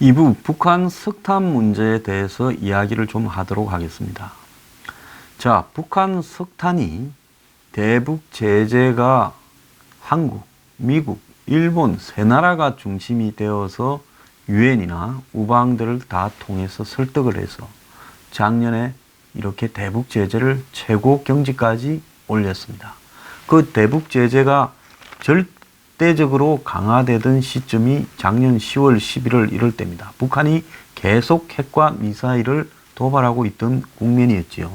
2부 북한 석탄 문제에 대해서 이야기를 좀 하도록 하겠습니다. 자, 북한 석탄이 대북 제재가 한국, 미국, 일본 세 나라가 중심이 되어서 유엔이나 우방들을 다 통해서 설득을 해서 작년에 이렇게 대북 제재를 최고 경지까지 올렸습니다. 그 대북 제재가 절대적으로 강화되던 시점이 작년 10월, 11월 이럴 때입니다. 북한이 계속 핵과 미사일을 도발하고 있던 국면이었지요.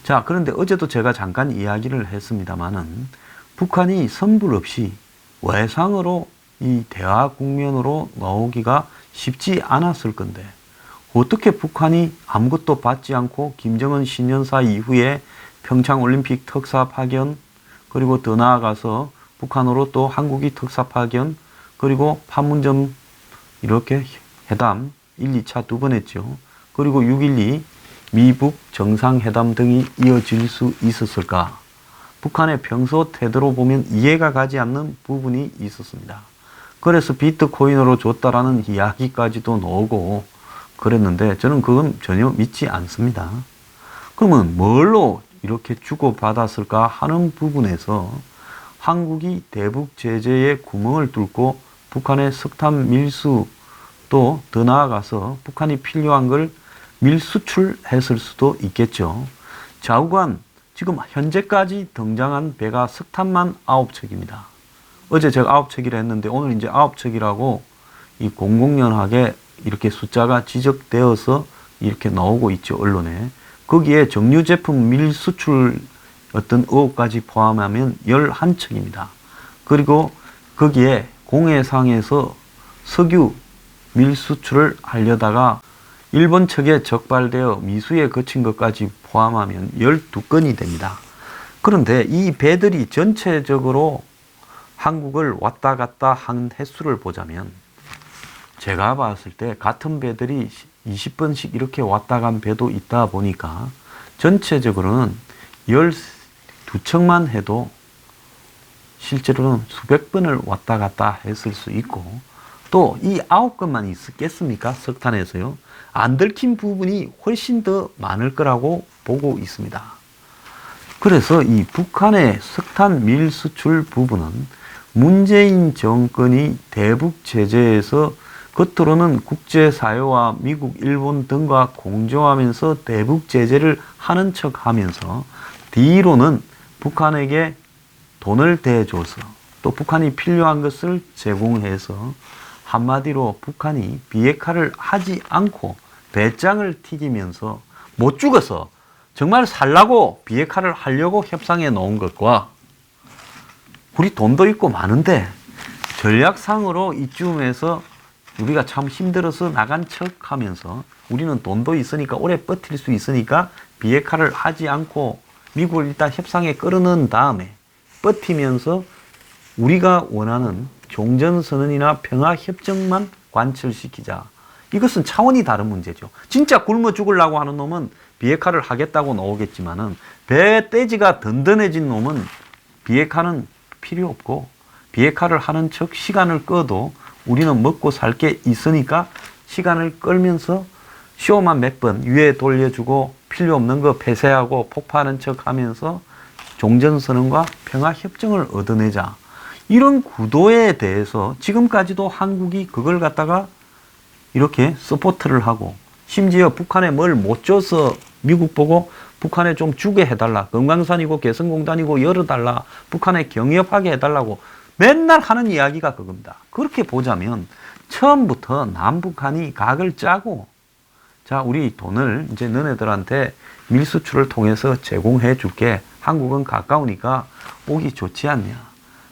자, 그런데 어제도 제가 잠깐 이야기를 했습니다마는 북한이 선불 없이 외상으로 이 대화 국면으로 나오기가 쉽지 않았을 건데 어떻게 북한이 아무것도 받지 않고 김정은 신년사 이후에 평창올림픽 특사 파견, 그리고 더 나아가서 북한으로 또 한국이 특사 파견, 그리고 판문점 이렇게 회담 1, 2차 두 번 했죠. 그리고 6.12 미북 정상회담 등이 이어질 수 있었을까? 북한의 평소 태도로 보면 이해가 가지 않는 부분이 있었습니다. 그래서 비트코인으로 줬다라는 이야기까지도 나오고 그랬는데 저는 그건 전혀 믿지 않습니다. 그러면 뭘로 이렇게 주고받았을까 하는 부분에서 한국이 대북 제재에 구멍을 뚫고 북한의 석탄 밀수 또 더 나아가서 북한이 필요한 걸 밀수출했을 수도 있겠죠. 좌우간 지금 현재까지 등장한 배가 석탄만 9척입니다. 어제 제가 9척이라 했는데 오늘 이제 9척이라고 이 공공연하게 이렇게 숫자가 지적되어서 이렇게 나오고 있죠, 언론에. 거기에 정유 제품 밀수출 어떤 의혹까지 포함하면 11척입니다. 그리고 거기에 공해상에서 석유 밀수출을 하려다가 일본 측에 적발되어 미수에 거친 것까지 포함하면 12건이 됩니다. 그런데 이 배들이 전체적으로 한국을 왔다 갔다 한 횟수를 보자면 제가 봤을 때 같은 배들이 20번씩 이렇게 왔다 간 배도 있다 보니까 전체적으로는 12척만 해도 실제로는 수백 번을 왔다 갔다 했을 수 있고 또 이 9건만 있었겠습니까? 석탄에서요. 안 들킨 부분이 훨씬 더 많을 거라고 보고 있습니다. 그래서 이 북한의 석탄 밀수출 부분은 문재인 정권이 대북 제재에서 겉으로는 국제사회와 미국, 일본 등과 공조하면서 대북 제재를 하는 척 하면서 뒤로는 북한에게 돈을 대줘서 또 북한이 필요한 것을 제공해서 한마디로 북한이 비핵화를 하지 않고 배짱을 튀기면서 못 죽어서 정말 살라고 비핵화를 하려고 협상에 놓은 것과 우리 돈도 있고 많은데 전략상으로 이쯤에서 우리가 참 힘들어서 나간 척 하면서 우리는 돈도 있으니까 오래 버틸 수 있으니까 비핵화를 하지 않고 미국을 일단 협상에 끌어넣은 다음에 버티면서 우리가 원하는 종전선언이나 평화협정만 관철시키자. 이것은 차원이 다른 문제죠. 진짜 굶어 죽으려고 하는 놈은 비핵화를 하겠다고 나오겠지만은 배돼지가 든든해진 놈은 비핵화는 필요 없고 비핵화를 하는 척 시간을 꺼도 우리는 먹고 살 게 있으니까 시간을 끌면서 쇼만 몇 번 위에 돌려주고 필요 없는 거 폐쇄하고 폭파하는 척 하면서 종전선언과 평화협정을 얻어내자. 이런 구도에 대해서 지금까지도 한국이 그걸 갖다가 이렇게 서포트를 하고 심지어 북한에 뭘 못 줘서 미국 보고 북한에 좀 주게 해달라. 금강산이고 개성공단이고 열어달라. 북한에 경협하게 해달라고 맨날 하는 이야기가 그겁니다. 그렇게 보자면 처음부터 남북한이 각을 짜고 자, 우리 돈을 이제 너네들한테 밀수출을 통해서 제공해 줄게. 한국은 가까우니까 오기 좋지 않냐.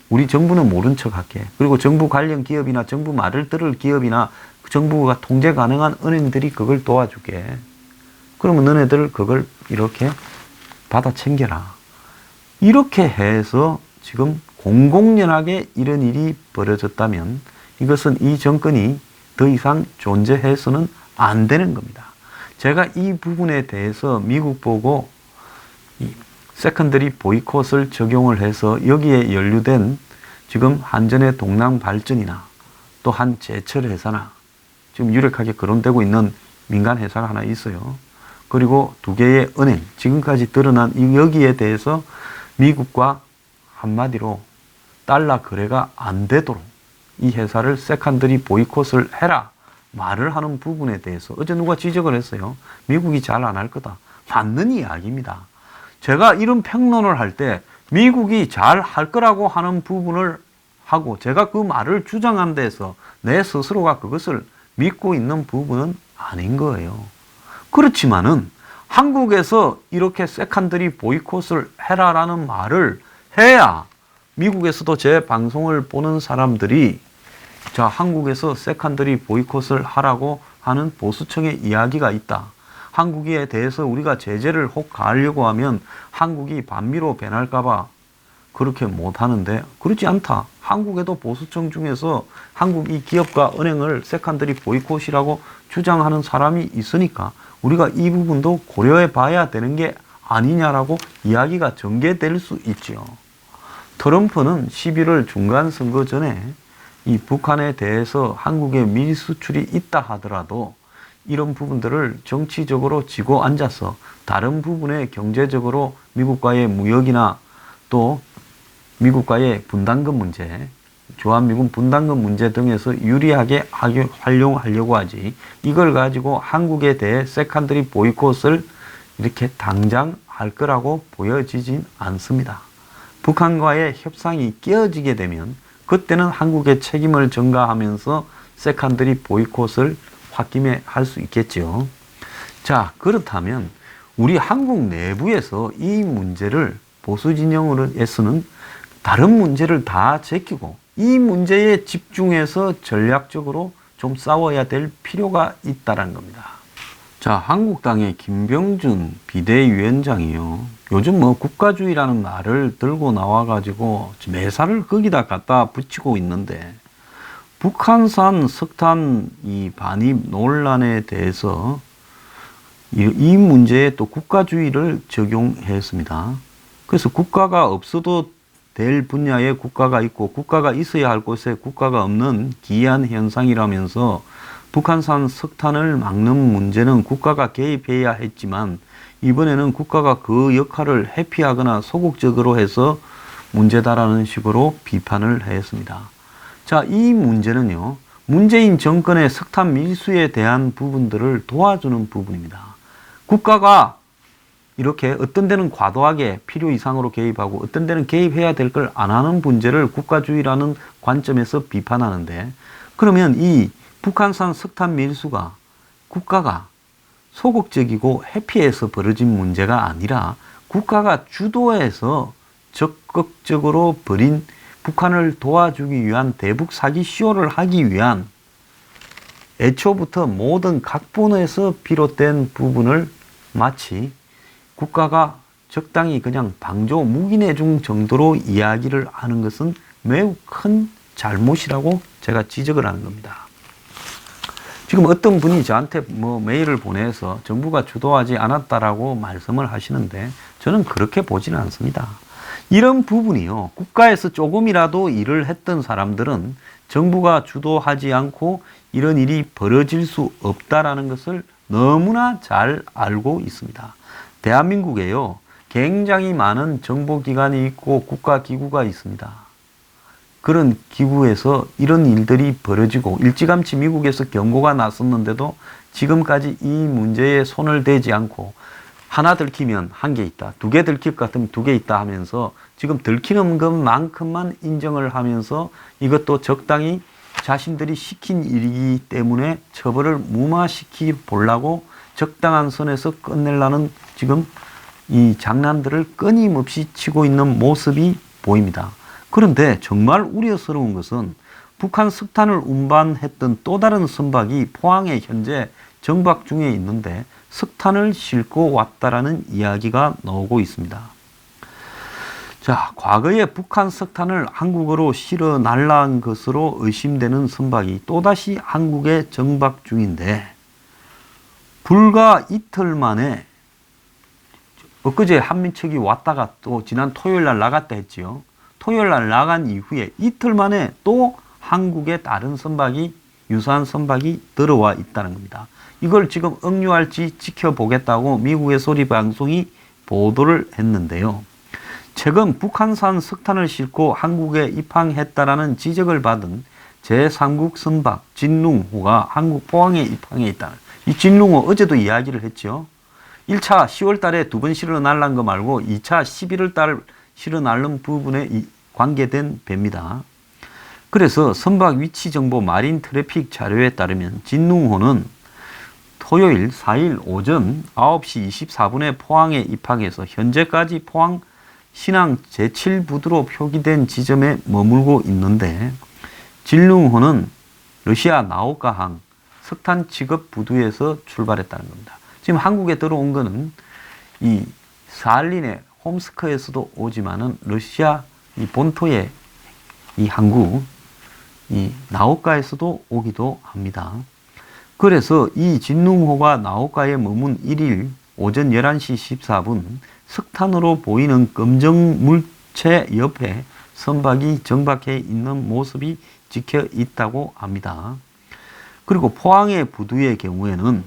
우리 정부는 모른 척 할게. 그리고 정부 관련 기업이나 정부 말을 들을 기업이나 정부가 통제 가능한 은행들이 그걸 도와줄게. 그러면 너네들 그걸 이렇게 받아 챙겨라. 이렇게 해서 지금 공공연하게 이런 일이 벌어졌다면 이것은 이 정권이 더 이상 존재해서는 안 되는 겁니다. 제가 이 부분에 대해서 미국 보고 이 세컨더리 보이콧을 적용을 해서 여기에 연루된 지금 한전의 동남발전이나 또 한 제철회사나 지금 유력하게 거론되고 있는 민간 회사가 하나 있어요. 그리고 2개의 은행, 지금까지 드러난 여기에 대해서 미국과 한마디로 달러 거래가 안 되도록 이 회사를 세컨더리 보이콧을 해라 말을 하는 부분에 대해서 어제 누가 지적을 했어요. 미국이 잘 안 할 거다. 맞는 이야기입니다. 제가 이런 평론을 할 때 미국이 잘 할 거라고 하는 부분을 하고 제가 그 말을 주장한 데서 내 스스로가 그것을 믿고 있는 부분은 아닌 거예요. 그렇지만은 한국에서 이렇게 세컨더리 보이콧을 해라라는 말을 해야 미국에서도 제 방송을 보는 사람들이 자, 한국에서 세컨더리 보이콧을 하라고 하는 보수층의 이야기가 있다. 한국에 대해서 우리가 제재를 혹 가하려고 하면 한국이 반미로 변할까봐 그렇게 못하는데 그렇지 않다. 한국에도 보수층 중에서 한국 이 기업과 은행을 세컨더리 보이콧이라고 주장하는 사람이 있으니까 우리가 이 부분도 고려해 봐야 되는 게 아니냐라고 이야기가 전개될 수 있죠. 트럼프는 11월 중간선거 전에 이 북한에 대해서 한국의 밀수출이 있다 하더라도 이런 부분들을 정치적으로 쥐고 앉아서 다른 부분에 경제적으로 미국과의 무역이나 또 미국과의 분담금 문제, 주한미군 분담금 문제 등에서 유리하게 활용하려고 하지 이걸 가지고 한국에 대해 세컨더리 보이콧을 이렇게 당장 할 거라고 보여지진 않습니다. 북한과의 협상이 깨어지게 되면 그때는 한국의 책임을 전가하면서 세컨더리 보이콧을 홧김에 할 수 있겠죠. 자, 그렇다면 우리 한국 내부에서 이 문제를 보수 진영으로서는 다른 문제를 다 제끼고 이 문제에 집중해서 전략적으로 좀 싸워야 될 필요가 있다는 겁니다. 자, 한국당의 김병준 비대위원장이요. 요즘 뭐 국가주의라는 말을 들고 나와가지고 매사를 거기다 갖다 붙이고 있는데 북한산 석탄 이 반입 논란에 대해서 이 문제에 또 국가주의를 적용했습니다. 그래서 국가가 없어도 될 분야에 국가가 있고 국가가 있어야 할 곳에 국가가 없는 기이한 현상이라면서 북한산 석탄을 막는 문제는 국가가 개입해야 했지만 이번에는 국가가 그 역할을 회피하거나 소극적으로 해서 문제다라는 식으로 비판을 했습니다. 자, 이 문제는요, 문재인 정권의 석탄 밀수에 대한 부분들을 도와주는 부분입니다. 국가가 이렇게 어떤 데는 과도하게 필요 이상으로 개입하고 어떤 데는 개입해야 될 걸 안 하는 문제를 국가주의라는 관점에서 비판하는데 그러면 이 북한산 석탄 밀수가 국가가 소극적이고 회피해서 벌어진 문제가 아니라 국가가 주도해서 적극적으로 벌인 북한을 도와주기 위한 대북 사기 쇼를 하기 위한 애초부터 모든 각본에서 비롯된 부분을 마치 국가가 적당히 그냥 방조 묵인해준 정도로 이야기를 하는 것은 매우 큰 잘못이라고 제가 지적을 하는 겁니다. 지금 어떤 분이 저한테 뭐 메일을 보내서 정부가 주도하지 않았다라고 말씀을 하시는데 저는 그렇게 보지는 않습니다. 이런 부분이요, 국가에서 조금이라도 일을 했던 사람들은 정부가 주도하지 않고 이런 일이 벌어질 수 없다라는 것을 너무나 잘 알고 있습니다. 대한민국에요, 굉장히 많은 정보기관이 있고 국가기구가 있습니다. 그런 기구에서 이런 일들이 벌어지고 일찌감치 미국에서 경고가 났었는데도 지금까지 이 문제에 손을 대지 않고 하나 들키면 한 개 있다, 2개 들킬 것 같으면 2개 있다 하면서 지금 들키는 것만큼만 인정을 하면서 이것도 적당히 자신들이 시킨 일이기 때문에 처벌을 무마시키 보려고 적당한 선에서 끝내려는 지금 이 장난들을 끊임없이 치고 있는 모습이 보입니다. 그런데 정말 우려스러운 것은 북한 석탄을 운반했던 또 다른 선박이 포항에 현재 정박 중에 있는데 석탄을 싣고 왔다라는 이야기가 나오고 있습니다. 자, 과거에 북한 석탄을 한국으로 실어 날라온 것으로 의심되는 선박이 또다시 한국에 정박 중인데 불과 이틀 만에 엊그제 한민척이 왔다가 또 지난 토요일 날 나갔다 했지요. 토요일 날 나간 이후에 이틀 만에 또 한국에 다른 선박이 유사한 선박이 들어와 있다는 겁니다. 이걸 지금 억류할지 지켜보겠다고 미국의 소리 방송이 보도를 했는데요. 최근 북한산 석탄을 싣고 한국에 입항했다라는 지적을 받은 제3국 선박 진룽호가 한국 포항에 입항해 있다. 이 진룽호 어제도 이야기를 했죠. 1차 10월 달에 2번 실어 날란 거 말고 2차 11월 달 실어 날른 부분에 관계된 배입니다. 그래서 선박 위치 정보 마린 트래픽 자료에 따르면 진룽호는 토요일 4일 오전 9시 24분에 포항에 입항해서 현재까지 포항 신항 제7부두로 표기된 지점에 머물고 있는데 진룽호는 러시아 나우카항 석탄 취급 부두에서 출발했다는 겁니다. 지금 한국에 들어온 거는 이 사할린의 홈스크에서도 오지만은 러시아 이 본토의 이 항구 이 나우카에서도 오기도 합니다. 그래서 이 진룽호가 나우카에 머문 1일 오전 11시 14분 석탄으로 보이는 검정 물체 옆에 선박이 정박해 있는 모습이 찍혀 있다고 합니다. 그리고 포항의 부두의 경우에는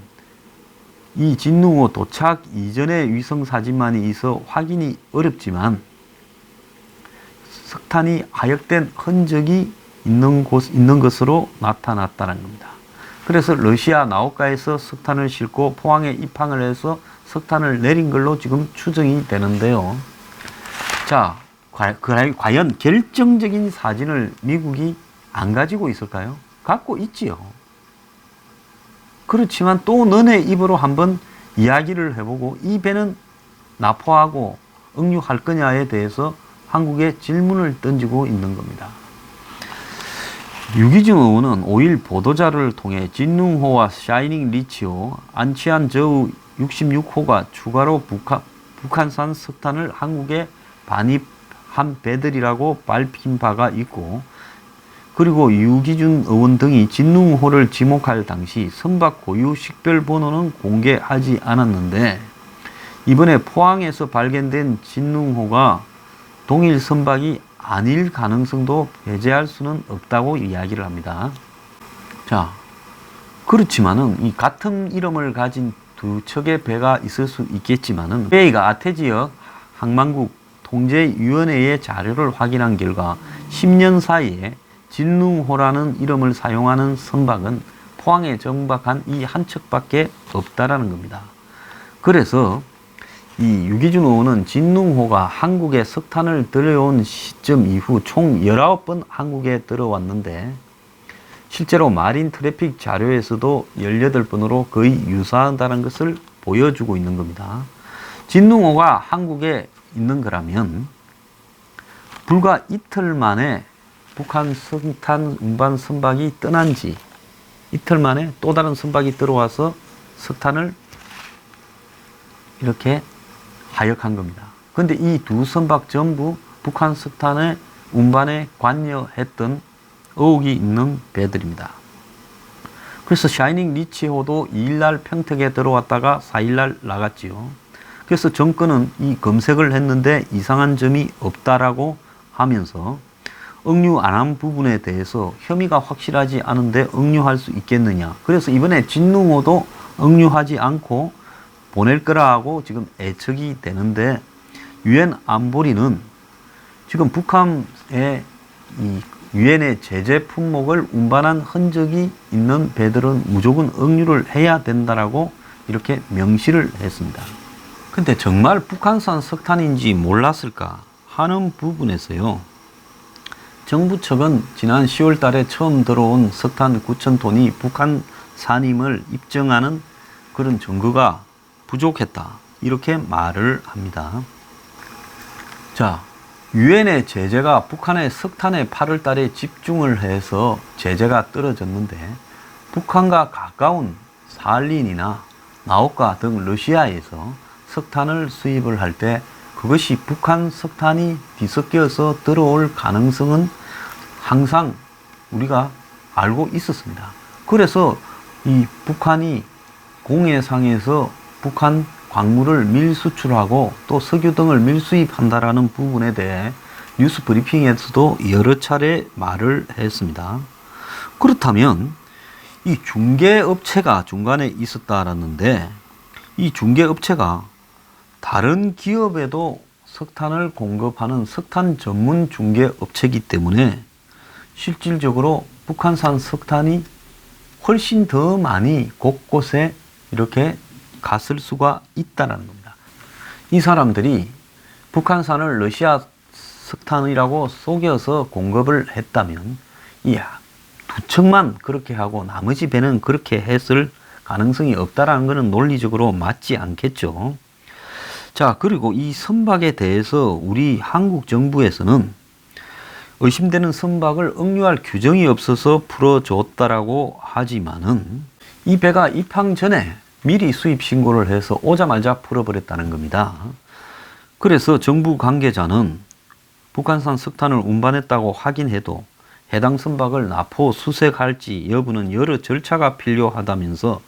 이 진룽호 도착 이전의 위성 사진만이 있어 확인이 어렵지만 석탄이 하역된 흔적이 있는 것으로 나타났다는 겁니다. 그래서 러시아 나우카에서 석탄을 싣고 포항에 입항을 해서 석탄을 내린 걸로 지금 추정이 되는데요. 자, 과연 결정적인 사진을 미국이 안 가지고 있을까요? 갖고 있지요. 그렇지만 또 너네 입으로 한번 이야기를 해보고 이 배는 납포하고 억류할 거냐에 대해서 한국에 질문을 던지고 있는 겁니다. 유기준 의원은 5일 보도자를 통해 진룽호와 샤이닝 리치호, 안치안 저우 66호가 추가로 북한산 석탄을 한국에 반입한 배들이라고 밝힌 바가 있고, 그리고 유기준 의원 등이 진룽호를 지목할 당시 선박 고유 식별 번호는 공개하지 않았는데 이번에 포항에서 발견된 진룽호가 동일 선박이 아닐 가능성도 배제할 수는 없다고 이야기를 합니다. 자, 그렇지만은 이 같은 이름을 가진 두 척의 배가 있을 수 있겠지만은 베이가 아태지역 항만국 통제위원회의 자료를 확인한 결과 10년 사이에 진룽호라는 이름을 사용하는 선박은 포항에 정박한 이 한 척밖에 없다라는 겁니다. 그래서 이 유기준 의원은 진룽호가 한국에 석탄을 들여온 시점 이후 총 19번 한국에 들어왔는데 실제로 마린 트래픽 자료에서도 18번으로 거의 유사하다는 것을 보여주고 있는 겁니다. 진룽호가 한국에 있는 거라면 불과 이틀 만에 북한 석탄 운반 선박이 떠난 지 이틀 만에 또 다른 선박이 들어와서 석탄을 이렇게 하역한 겁니다. 그런데 이 두 선박 전부 북한 석탄의 운반에 관여했던 의혹이 있는 배들입니다. 그래서 샤이닝 리치호도 2일날 평택에 들어왔다가 4일날 나갔지요. 그래서 정권은 이 검색을 했는데 이상한 점이 없다라고 하면서 억류 안 한 부분에 대해서 혐의가 확실하지 않은데 억류할 수 있겠느냐. 그래서 이번에 진룽호도 억류하지 않고 보낼 거라 하고 지금 애측이 되는데 유엔 안보리는 지금 북한의 이 유엔의 제재 품목을 운반한 흔적이 있는 배들은 무조건 억류를 해야 된다라고 이렇게 명시를 했습니다. 근데 정말 북한산 석탄인지 몰랐을까 하는 부분에서요. 정부 측은 지난 10월 달에 처음 들어온 석탄 9,000톤이 북한산임을 입증하는 그런 증거가 부족했다. 이렇게 말을 합니다. 자, 유엔의 제재가 북한의 석탄에 8월 달에 집중을 해서 제재가 떨어졌는데 북한과 가까운 사할린이나 나우카 등 러시아에서 석탄을 수입을 할 때 그것이 북한 석탄이 뒤섞여서 들어올 가능성은 항상 우리가 알고 있었습니다. 그래서 이 북한이 공해상에서 북한 광물을 밀수출하고 또 석유 등을 밀수입한다라는 부분에 대해 뉴스 브리핑에서도 여러 차례 말을 했습니다. 그렇다면 이 중개업체가 중간에 있었다라는데 이 중개업체가 다른 기업에도 석탄을 공급하는 석탄 전문 중개업체이기 때문에 실질적으로 북한산 석탄이 훨씬 더 많이 곳곳에 이렇게 갔을 수가 있다는 겁니다. 이 사람들이 북한산을 러시아 석탄이라고 속여서 공급을 했다면 이야, 두 척만 그렇게 하고 나머지 배는 그렇게 했을 가능성이 없다라는 것은 논리적으로 맞지 않겠죠. 자, 그리고 이 선박에 대해서 우리 한국 정부에서는 의심되는 선박을 억류할 규정이 없어서 풀어줬다라고 하지만은 이 배가 입항 전에 미리 수입 신고를 해서 오자마자 풀어버렸다는 겁니다. 그래서 정부 관계자는 북한산 석탄을 운반했다고 확인해도 해당 선박을 납포 수색할지 여부는 여러 절차가 필요하다면서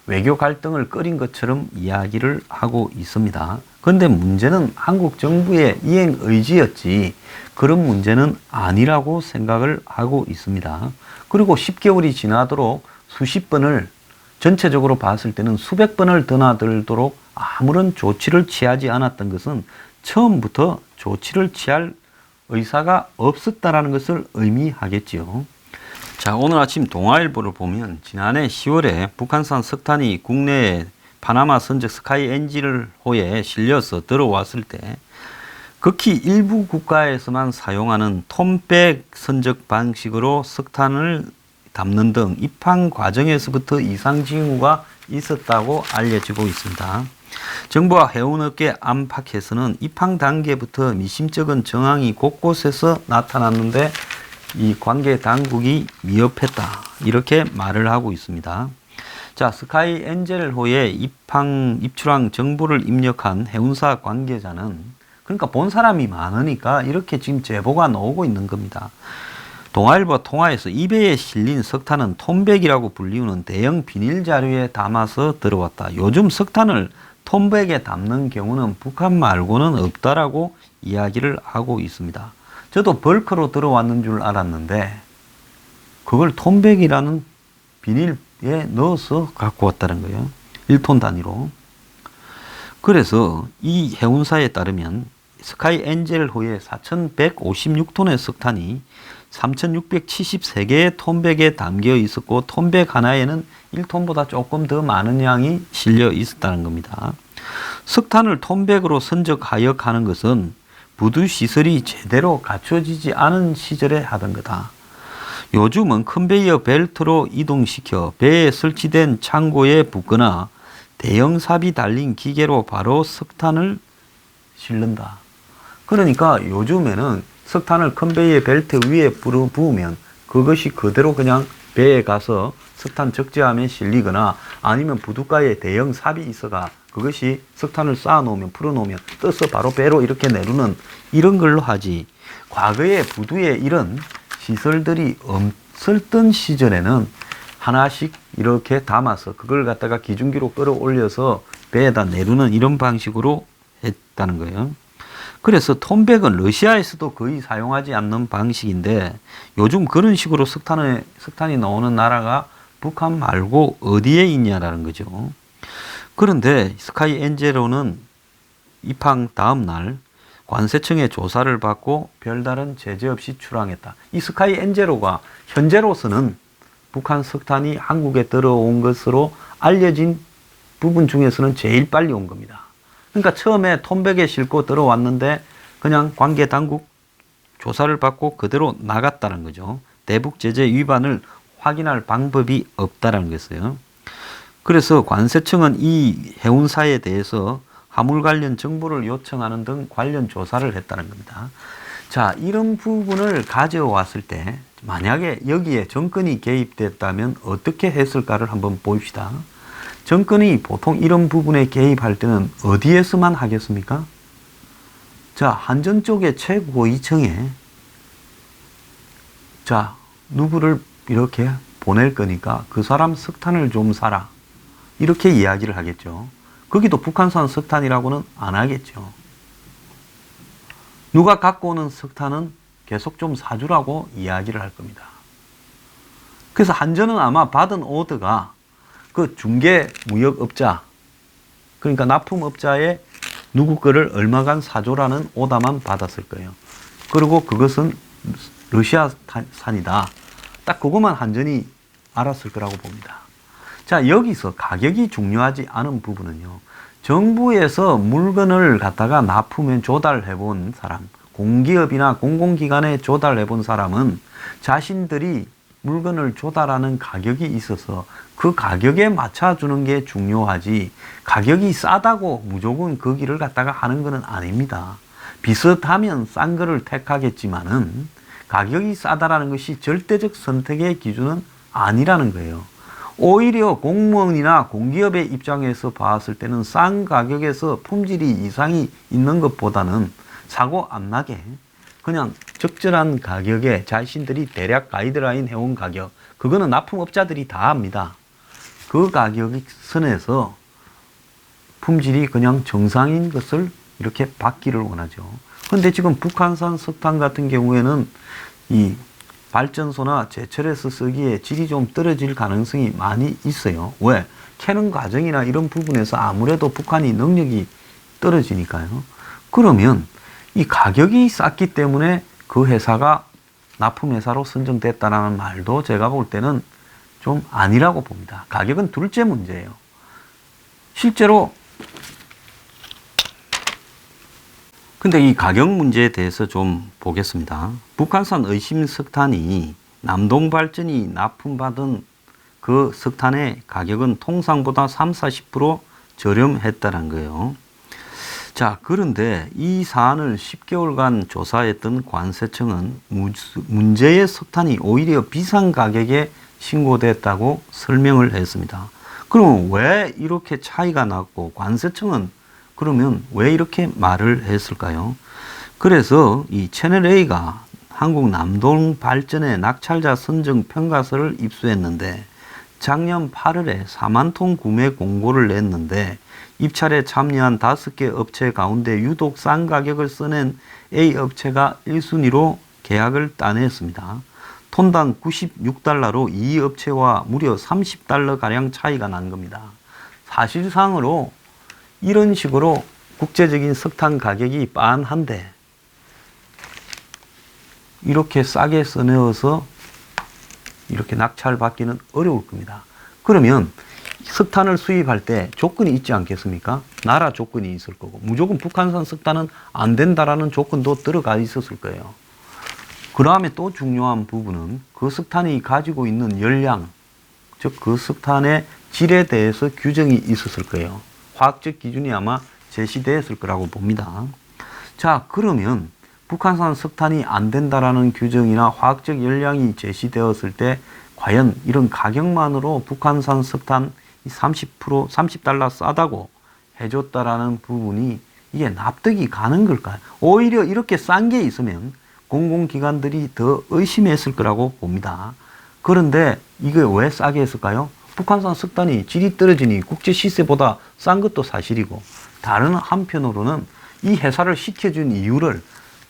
외교 갈등을 끓인 것처럼 이야기를 하고 있습니다. 그런데 문제는 한국 정부의 이행 의지였지 그런 문제는 아니라고 생각을 하고 있습니다. 그리고 10개월이 지나도록 수십 번을 전체적으로 봤을 때는 수백 번을 드나들도록 아무런 조치를 취하지 않았던 것은 처음부터 조치를 취할 의사가 없었다라는 것을 의미하겠지요. 자, 오늘 아침 동아일보를 보면 지난해 10월에 북한산 석탄이 국내에 파나마 선적 스카이 엔젤호에 실려서 들어왔을 때 극히 일부 국가에서만 사용하는 톰백 선적 방식으로 석탄을 담는 등 입항 과정에서부터 이상 징후가 있었다고 알려지고 있습니다. 정부와 해운업계 안팎에서는 입항 단계부터 미심쩍은 정황이 곳곳에서 나타났는데 이 관계 당국이 미흡했다 이렇게 말을 하고 있습니다. 자, 스카이 엔젤호에 입출항 정보를 입력한 해운사 관계자는 그러니까 본 사람이 많으니까 이렇게 지금 제보가 나오고 있는 겁니다. 동아일보 통화에서 이 배에 실린 석탄은 톰백이라고 불리우는 대형 비닐 자루에 담아서 들어왔다. 요즘 석탄을 톰백에 담는 경우는 북한 말고는 없다라고 이야기를 하고 있습니다. 저도 벌크로 들어왔는 줄 알았는데 그걸 톰백이라는 비닐에 넣어서 갖고 왔다는 거예요. 1톤 단위로. 그래서 이 해운사에 따르면 스카이 엔젤호에 4,156톤의 석탄이 3,673개의 톰백에 담겨 있었고 톰백 하나에는 1톤보다 조금 더 많은 양이 실려 있었다는 겁니다. 석탄을 톰백으로 선적하여 가는 것은 부두 시설이 제대로 갖춰지지 않은 시절에 하던 거다. 요즘은 컨베이어 벨트로 이동시켜 배에 설치된 창고에 붓거나 대형 삽이 달린 기계로 바로 석탄을 실른다. 그러니까 요즘에는 석탄을 컨베이어 벨트 위에 부으면 그것이 그대로 그냥 배에 가서 석탄 적재함에 실리거나 아니면 부둣가에 대형 삽이 있어가 그것이 석탄을 쌓아놓으면 풀어놓으면 떠서 바로 배로 이렇게 내리는 이런 걸로 하지. 과거에 부두에 이런 시설들이 없었던 시절에는 하나씩 이렇게 담아서 그걸 갖다가 기중기로 끌어올려서 배에다 내리는 이런 방식으로 했다는 거예요. 그래서 톰백은 러시아에서도 거의 사용하지 않는 방식인데 요즘 그런 식으로 석탄이 나오는 나라가 북한 말고 어디에 있냐라는 거죠. 그런데 스카이 엔젤호는 입항 다음 날 관세청의 조사를 받고 별다른 제재 없이 출항했다. 이 스카이 엔젤호가 현재로서는 북한 석탄이 한국에 들어온 것으로 알려진 부분 중에서는 제일 빨리 온 겁니다. 그러니까 처음에 톰백에 싣고 들어왔는데 그냥 관계 당국 조사를 받고 그대로 나갔다는 거죠. 대북 제재 위반을 확인할 방법이 없다는 것이에요. 그래서 관세청은 이 해운사에 대해서 화물 관련 정보를 요청하는 등 관련 조사를 했다는 겁니다. 자, 이런 부분을 가져왔을 때 만약에 여기에 정권이 개입됐다면 어떻게 했을까를 한번 봅시다. 정권이 보통 이런 부분에 개입할 때는 어디에서만 하겠습니까? 자, 한전 쪽의 최고위층에 자, 누구를 이렇게 보낼 거니까 그 사람 석탄을 좀 사라. 이렇게 이야기를 하겠죠. 거기도 북한산 석탄이라고는 안 하겠죠. 누가 갖고 오는 석탄은 계속 좀 사주라고 이야기를 할 겁니다. 그래서 한전은 아마 받은 오더가 그 중개 무역업자, 그러니까 납품업자의 누구 거를 얼마간 사줘라는 오다만 받았을 거예요. 그리고 그것은 러시아산이다. 딱 그것만 한전이 알았을 거라고 봅니다. 자, 여기서 가격이 중요하지 않은 부분은요. 정부에서 물건을 갖다가 납품에 조달해 본 사람, 공기업이나 공공기관에 조달해 본 사람은 자신들이 물건을 조달하는 가격이 있어서 그 가격에 맞춰주는 게 중요하지, 가격이 싸다고 무조건 그 길을 갖다가 하는 것은 아닙니다. 비슷하면 싼 거를 택하겠지만은 가격이 싸다라는 것이 절대적 선택의 기준은 아니라는 거예요. 오히려 공무원이나 공기업의 입장에서 봤을 때는 싼 가격에서 품질이 이상이 있는 것보다는 사고 안 나게 그냥 적절한 가격에 자신들이 대략 가이드라인 해온 가격, 그거는 납품업자들이 다 합니다. 그 가격 선에서 품질이 그냥 정상인 것을 이렇게 받기를 원하죠. 그런데 지금 북한산 석탄 같은 경우에는 이 발전소나 제철에서 쓰기에 질이 좀 떨어질 가능성이 많이 있어요. 왜? 캐는 과정이나 이런 부분에서 아무래도 북한이 능력이 떨어지니까요. 그러면 이 가격이 쌌기 때문에 그 회사가 납품회사로 선정됐다는 말도 제가 볼 때는 좀 아니라고 봅니다. 가격은 둘째 문제예요. 실제로 근데 이 가격 문제에 대해서 좀 보겠습니다. 북한산 의심 석탄이 남동발전이 납품받은 그 석탄의 가격은 통상보다 30-40% 저렴했다는 거예요. 자, 그런데 이 사안을 10개월간 조사했던 관세청은 문제의 석탄이 오히려 비싼 가격에 신고됐다고 설명을 했습니다. 그럼 왜 이렇게 차이가 났고 관세청은 그러면 왜 이렇게 말을 했을까요? 그래서 이 채널A가 한국 남동발전의 낙찰자 선정 평가서를 입수했는데 작년 8월에 4만 톤 구매 공고를 냈는데 입찰에 참여한 5개 업체 가운데 유독 싼 가격을 써낸 A 업체가 1순위로 계약을 따냈습니다. 톤당 96달러로 이 업체와 무려 30달러가량 차이가 난 겁니다. 사실상으로 이런 식으로 국제적인 석탄 가격이 빤한데 이렇게 싸게 써내어서 이렇게 낙찰받기는 어려울 겁니다. 그러면 석탄을 수입할 때 조건이 있지 않겠습니까? 나라 조건이 있을 거고 무조건 북한산 석탄은 안 된다라는 조건도 들어가 있었을 거예요. 그 다음에 또 중요한 부분은 그 석탄이 가지고 있는 열량, 즉 그 석탄의 질에 대해서 규정이 있었을 거예요. 화학적 기준이 아마 제시되었을 거라고 봅니다. 자, 그러면 북한산 석탄이 안 된다라는 규정이나 화학적 열량이 제시되었을 때 과연 이런 가격만으로 북한산 석탄 30달러 싸다고 해줬다라는 부분이 이게 납득이 가는 걸까요? 오히려 이렇게 싼 게 있으면 공공기관들이 더 의심했을 거라고 봅니다. 그런데 이게 왜 싸게 했을까요? 북한산 석탄이 질이 떨어지니 국제 시세보다 싼 것도 사실이고 다른 한편으로는 이 회사를 시켜준 이유를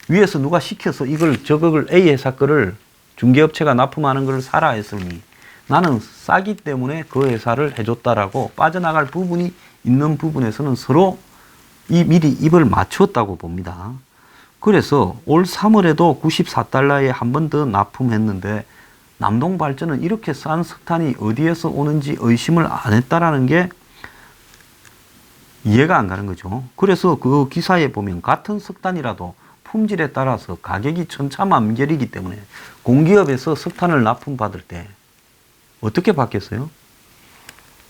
위에서 누가 시켜서 저걸 A 회사 거를 중개업체가 납품하는 걸 사라 했으니 나는 싸기 때문에 그 회사를 해줬다라고 빠져나갈 부분이 있는 부분에서는 서로 미리 입을 맞췄다고 봅니다. 그래서 올 3월에도 94달러에 한 번 더 납품했는데 남동발전은 이렇게 싼 석탄이 어디에서 오는지 의심을 안 했다라는 게 이해가 안 가는 거죠. 그래서 그 기사에 보면 같은 석탄이라도 품질에 따라서 가격이 천차만별이기 때문에 공기업에서 석탄을 납품받을 때 어떻게 받겠어요?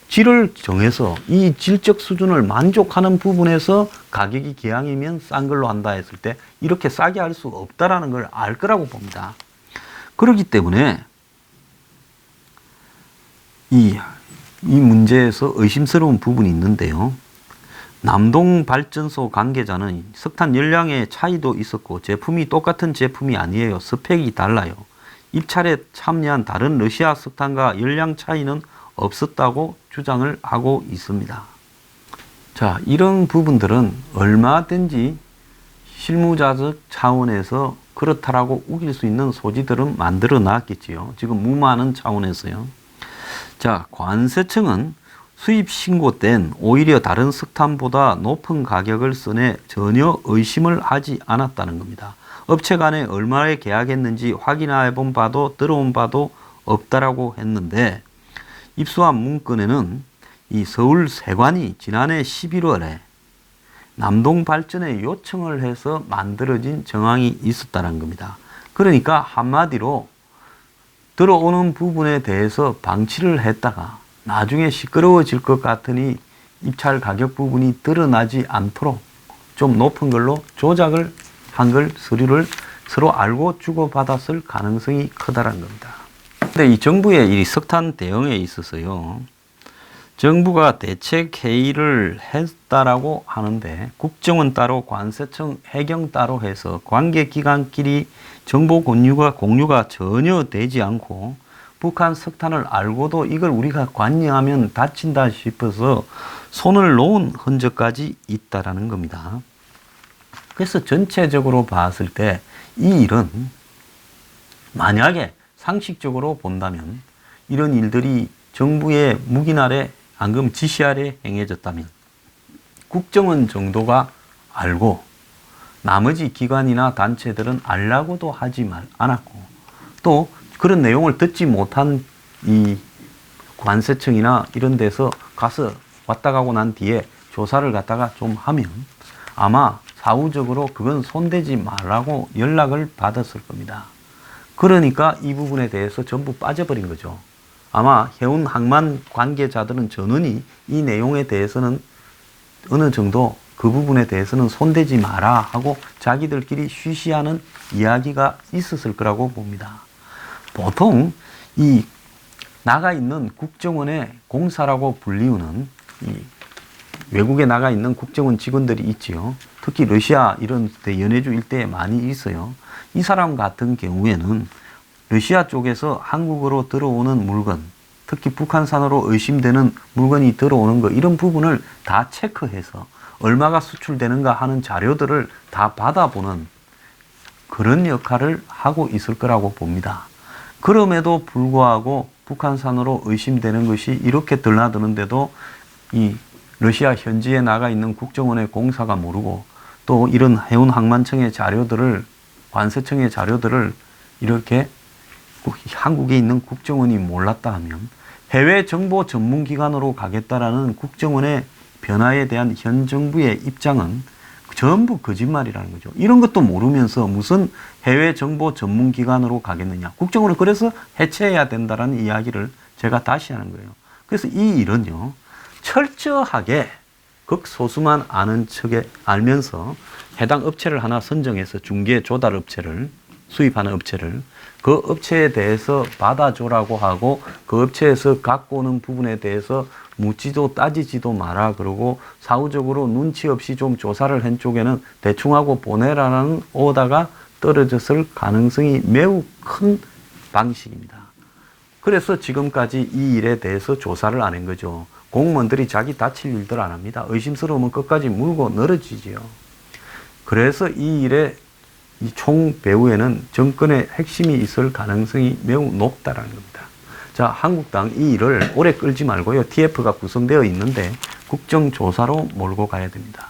질을 정해서 이 질적 수준을 만족하는 부분에서 가격이 기왕이면 싼 걸로 한다 했을 때 이렇게 싸게 할 수 없다라는 걸 알 거라고 봅니다. 그렇기 때문에 이 문제에서 의심스러운 부분이 있는데요. 남동발전소 관계자는 석탄 열량의 차이도 있었고 제품이 똑같은 제품이 아니에요. 스펙이 달라요. 입찰에 참여한 다른 러시아 석탄과 열량 차이는 없었다고 주장을 하고 있습니다. 자, 이런 부분들은 얼마든지 실무자적 차원에서 그렇다라고 우길 수 있는 소지들은 만들어 놨겠지요. 지금 무마하는 차원에서요. 자, 관세청은 수입 신고 땐 오히려 다른 석탄보다 높은 가격을 쓰내 전혀 의심을 하지 않았다는 겁니다. 업체 간에 얼마에 계약했는지 확인해 본 바도 들어온 바도 없다라고 했는데, 입수한 문건에는 이 서울 세관이 지난해 11월에 남동발전에 요청을 해서 만들어진 정황이 있었다는 겁니다. 그러니까 한마디로 들어오는 부분에 대해서 방치를 했다가 나중에 시끄러워질 것 같으니 입찰 가격 부분이 드러나지 않도록 좀 높은 걸로 조작을 한 걸 서류를 서로 알고 주고받았을 가능성이 크다는 겁니다. 근데 이 정부의 이 석탄 대응에 있어서요, 정부가 대책 회의를 했다라고 하는데 국정원 따로 관세청 해경 따로 해서 관계기관끼리 정보 공유가 전혀 되지 않고 북한 석탄을 알고도 이걸 우리가 관여하면 다친다 싶어서 손을 놓은 흔적까지 있다라는 겁니다. 그래서 전체적으로 봤을 때 이 일은 만약에 상식적으로 본다면 이런 일들이 정부의 묵인 아래 앙금 지시 아래 행해졌다면 국정원 정도가 알고 나머지 기관이나 단체들은 알라고도 하지 않았고 또 그런 내용을 듣지 못한 이 관세청이나 이런 데서 가서 왔다 가고 난 뒤에 조사를 갖다가 좀 하면 아마 사후적으로 그건 손대지 말라고 연락을 받았을 겁니다. 그러니까 이 부분에 대해서 전부 빠져버린 거죠. 아마 해운 항만 관계자들은 전원이 이 내용에 대해서는 어느 정도 그 부분에 대해서는 손대지 마라 하고 자기들끼리 쉬쉬하는 이야기가 있었을 거라고 봅니다. 보통 이 나가 있는 국정원의 공사라고 불리우는 이 외국에 나가 있는 국정원 직원들이 있지요. 특히 러시아 이런 데 연해주 일대에 많이 있어요. 이 사람 같은 경우에는 러시아 쪽에서 한국으로 들어오는 물건, 특히 북한산으로 의심되는 물건이 들어오는 거 이런 부분을 다 체크해서 얼마가 수출되는가 하는 자료들을 다 받아보는 그런 역할을 하고 있을 거라고 봅니다. 그럼에도 불구하고 북한산으로 의심되는 것이 이렇게 드러나드는데도 이 러시아 현지에 나가 있는 국정원의 공사가 모르고 또 이런 해운항만청의 자료들을 관세청의 자료들을 이렇게 한국에 있는 국정원이 몰랐다 하면 해외 정보 전문기관으로 가겠다라는 국정원의 변화에 대한 현 정부의 입장은 전부 거짓말이라는 거죠. 이런 것도 모르면서 무슨 해외 정보 전문기관으로 가겠느냐. 국정원을 그래서 해체해야 된다라는 이야기를 제가 다시 하는 거예요. 그래서 이 일은요, 철저하게 극소수만 아는 척에 알면서 해당 업체를 하나 선정해서 중개 조달 업체를 수입하는 업체를 그 업체에 대해서 받아줘라고 하고 그 업체에서 갖고 오는 부분에 대해서 묻지도 따지지도 마라 그러고 사후적으로 눈치 없이 좀 조사를 한 쪽에는 대충 하고 보내라는 오다가 떨어졌을 가능성이 매우 큰 방식입니다. 그래서 지금까지 이 일에 대해서 조사를 안 한 거죠. 공무원들이 자기 다칠 일들 안 합니다. 의심스러우면 끝까지 물고 늘어지지요. 그래서 이 일에 이 총 배후에는 정권의 핵심이 있을 가능성이 매우 높다라는 겁니다. 자, 한국당 이 일을 오래 끌지 말고요. TF가 구성되어 있는데 국정조사로 몰고 가야 됩니다.